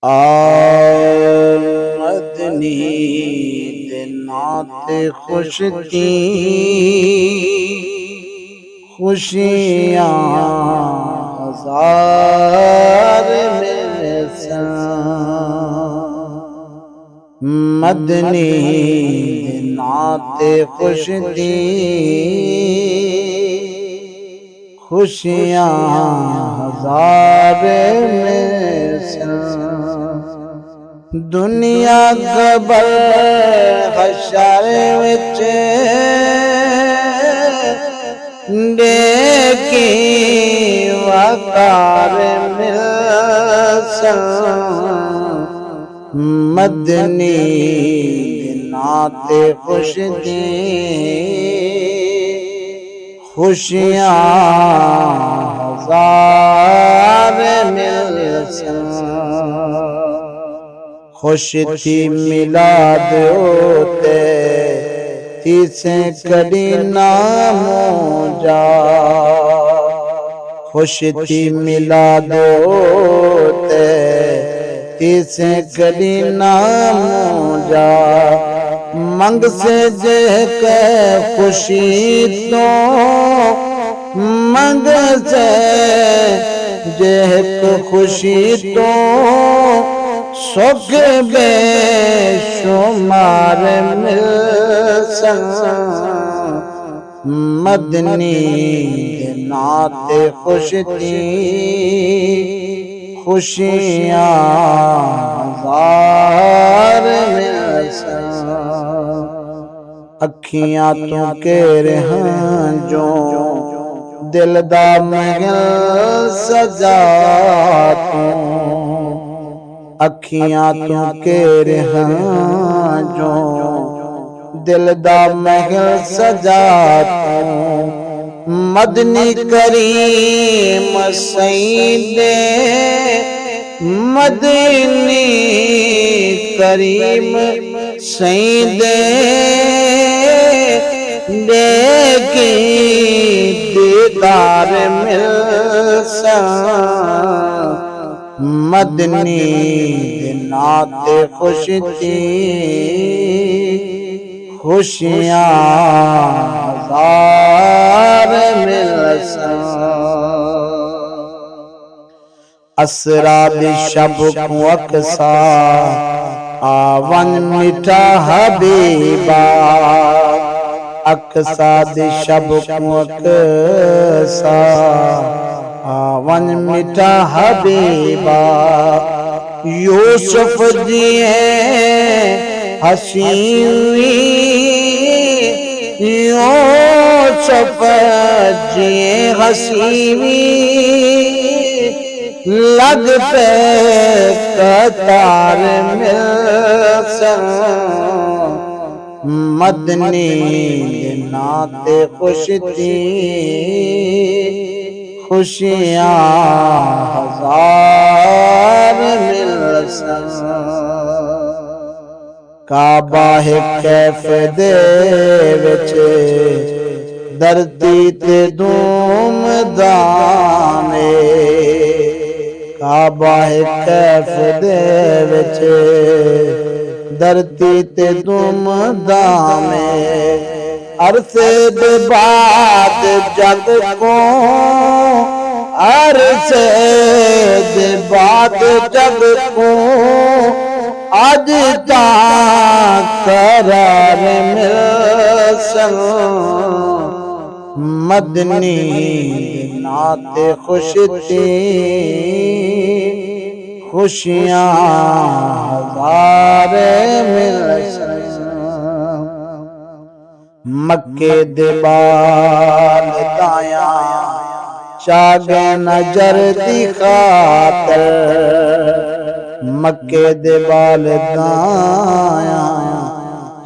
आमदनी दे नाते खुश थी खुशियाँ हजार मेरे संग। मदनी दे नाते खुश थी खुशियाँ हजार मेरे संग। दुनिया गबर हशर विच देखी वकार मिलसन। मदनी दे नाते खुश थी खुशियाँ हजार मिलसन। खुश थी मिलाद होते तीसे कड़ी नाम जा। खुश थी मिलाद होते तीसे कड़ी नाम जा। मंग से जे के खुशी तो मंग से जे खुशी तो सुख बेशुमार मिलसन। मदनी दे नाते खुश थी खुशियाँ हजार मिलसन। अखियां तो केर हैं जो दिल दा महल सजा तू। अखियां तो केर हैं जो दिल दा महल सजा तू। मदनी करीम सईदे मदनी करीम सईदे देखी दीदार मिलसन। मदनी दे नाते खुश थी खुशियाँ हजार मिलसन। असरा दी शब को अक्सा आवन मीठा हबीबा। अक्सा दी शब को अक्सा आवन मीठा हबीबा। यूसुफ जी हसीवी यूसुफ जी हसीवी लग पे कतार मिलसन। मदनी दे नाते खुश थी खुशियाँ हजार मिलसन। काबा है कैफ दे विच धरती ते धूम दामे। काबा है कैफ दे विच धरती ते धूम दामे। अरसे दे बाद जग को अरसे दे बाद जग को आज तक करार मिलसन। मदनी दे नाते खुश थी खुशियाँ हजार मिलसन। मक्के दे बाल दाया चागे नजर दी खातर। मक्के दे बाल दाया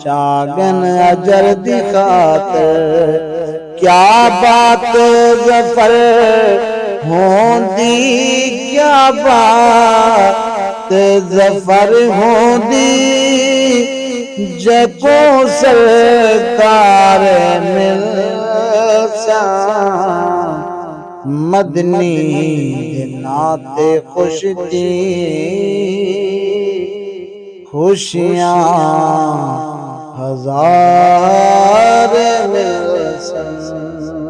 चागन अजर दी खातर। क्या बात ज़फ़र होंदी क्या बात ज़फ़र होंदी जको सरकार मिलसन। मदनी नाते खुश थी खुशियाँ हजार मिलसन।